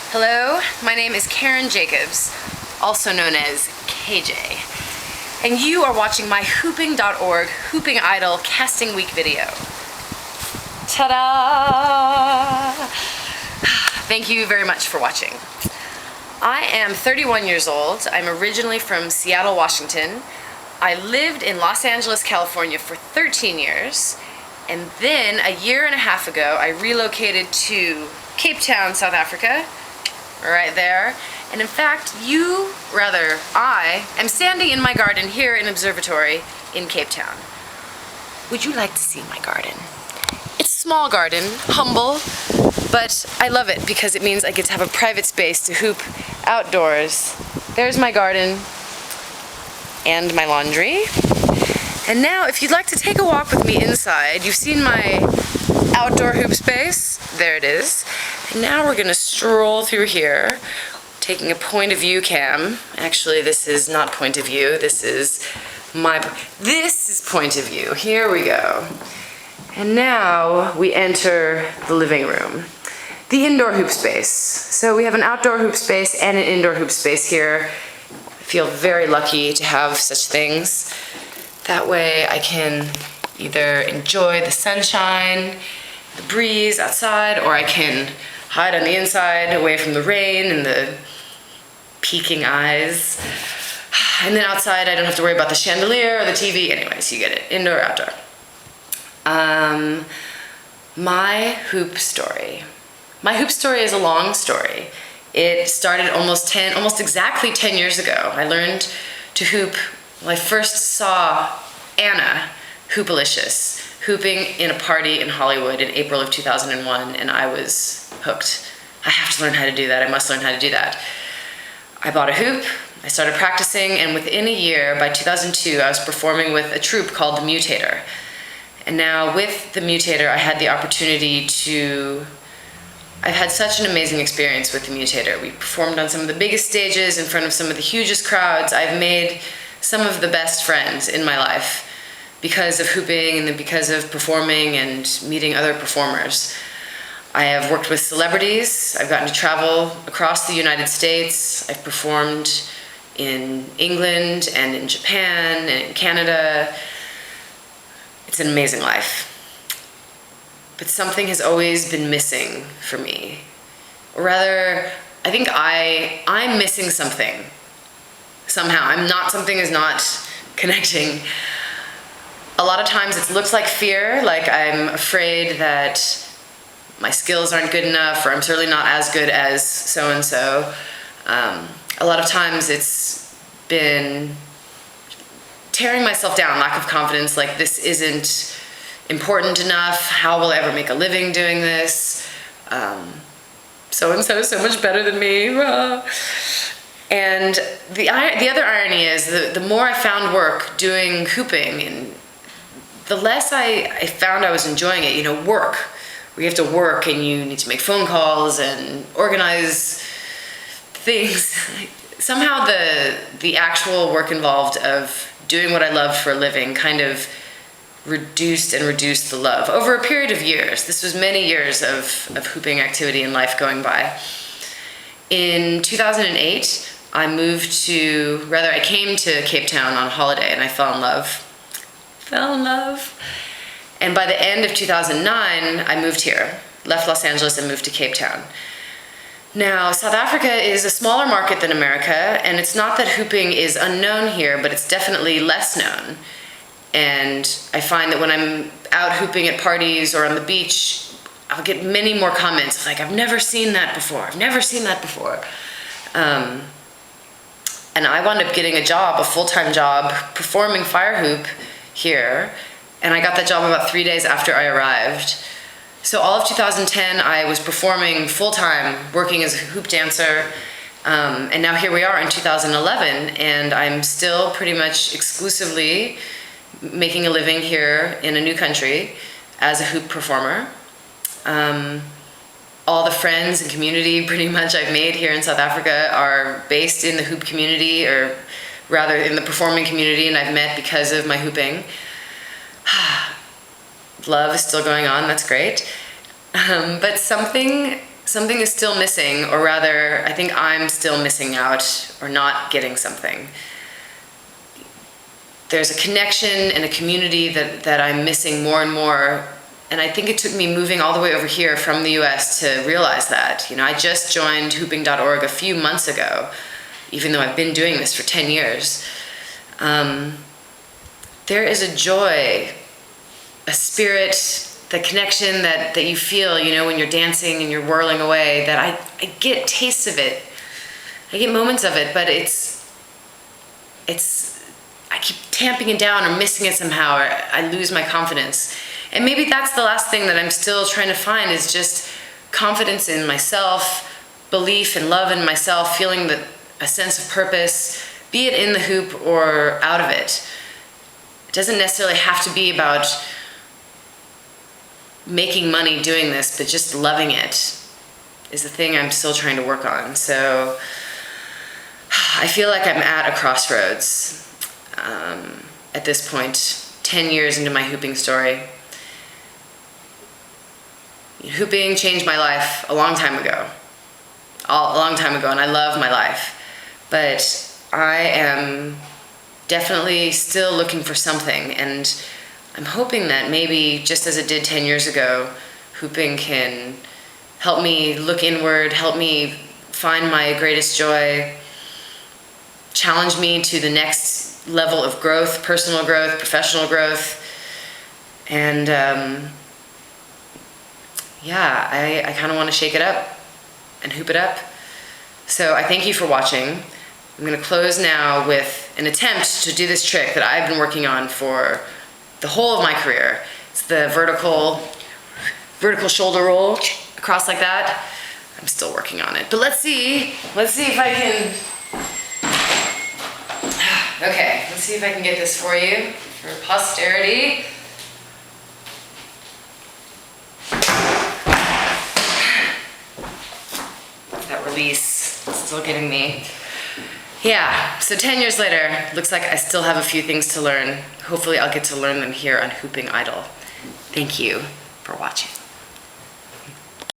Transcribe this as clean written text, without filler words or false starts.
Hello, my name is Karen Jacobs, also known as KJ, and you are watching my Hooping.org Hooping Idol Casting Week video. Ta-da! Thank you very much for watching. I am 31 years old. I'm originally from Seattle, Washington. I lived in Los Angeles, California for 13 years, and then a year and a half ago I relocated to Cape Town, South Africa, right there. And in fact, I am standing in my garden here in Observatory in Cape Town. Would you like to see my garden? It's a small garden, humble, but I love it because it means I get to have a private space to hoop outdoors. There's my garden and my laundry. And now, if you'd like to take a walk with me inside, you've seen my outdoor hoop space. There it is. And now we're gonna stroll through here, taking a point of view cam. Actually, this is not point of view. This is point of view. Here we go. And now we enter the living room, the indoor hoop space. So we have an outdoor hoop space and an indoor hoop space here. I feel very lucky to have such things. That way I can either enjoy the sunshine, the breeze outside, or I can hide on the inside away from the rain and the peeking eyes. And then outside I don't have to worry about the chandelier or the TV. Anyways, you get it, indoor, outdoor. My hoop story. My hoop story is a long story. It started almost exactly 10 years ago. I learned to hoop. Well, I first saw Anna Hoopalicious hooping in a party in Hollywood in April of 2001, and I was hooked. I have to learn how to do that. I must learn how to do that. I bought a hoop, I started practicing, and within a year, by 2002, I was performing with a troupe called The Mutator. And now with The Mutator, I had the opportunity I've had such an amazing experience with The Mutator. We performed on some of the biggest stages in front of some of the hugest crowds. I've made some of the best friends in my life because of hooping and because of performing and meeting other performers. I have worked with celebrities. I've gotten to travel across the United States. I've performed in England and in Japan and in Canada. It's an amazing life. But something has always been missing for me. Or rather, I think I'm missing something. Somehow, something is not connecting. A lot of times it looks like fear, like I'm afraid that my skills aren't good enough, or I'm certainly not as good as so-and-so. A lot of times it's been tearing myself down, lack of confidence, like this isn't important enough, how will I ever make a living doing this? So-and-so is so much better than me. And the other irony is the more I found work doing hooping, and the less I found I was enjoying it. Work, where you have to work and you need to make phone calls and organize things. Somehow the actual work involved of doing what I love for a living kind of reduced the love over a period of years. This was many years of hooping activity in life going by. In 2008, I came to Cape Town on holiday and I fell in love. And by the end of 2009, I moved here, left Los Angeles and moved to Cape Town. Now, South Africa is a smaller market than America, and it's not that hooping is unknown here, but it's definitely less known. And I find that when I'm out hooping at parties or on the beach, I'll get many more comments like, I've never seen that before. And I wound up getting a full-time job, performing fire hoop here, and I got that job about 3 days after I arrived. So all of 2010, I was performing full-time, working as a hoop dancer, and now here we are in 2011, and I'm still pretty much exclusively making a living here in a new country as a hoop performer. All the friends and community pretty much I've made here in South Africa are based in the hoop community, or rather in the performing community, and I've met because of my hooping. Love is still going on, that's great. But something something is still missing, or rather, I think I'm still missing out or not getting something. There's a connection and a community that I'm missing more and more. And I think it took me moving all the way over here from the US to realize that. You know, I just joined hooping.org a few months ago, even though I've been doing this for 10 years. There is a joy, a spirit, the connection that you feel, you know, when you're dancing and you're whirling away, that I get tastes of it. I get moments of it, but I keep tamping it down or missing it somehow, or I lose my confidence. And maybe that's the last thing that I'm still trying to find, is just confidence in myself, belief and love in myself, feeling a sense of purpose, be it in the hoop or out of it. It doesn't necessarily have to be about making money doing this, but just loving it is the thing I'm still trying to work on. So I feel like I'm at a crossroads at this point, 10 years into my hooping story. Hooping changed my life a long time ago, and I love my life. But I am definitely still looking for something, and I'm hoping that maybe, just as it did 10 years ago, hooping can help me look inward, help me find my greatest joy, challenge me to the next level of growth, personal growth, professional growth. And I kind of want to shake it up and hoop it up. So I thank you for watching. I'm going to close now with an attempt to do this trick that I've been working on for the whole of my career. It's the vertical shoulder roll across like that. I'm still working on it, but let's see if I can. Okay, let's see if I can get this for you for posterity. That release is still getting me. Yeah, so 10 years later, looks like I still have a few things to learn. Hopefully I'll get to learn them here on Hooping Idol. Thank you for watching.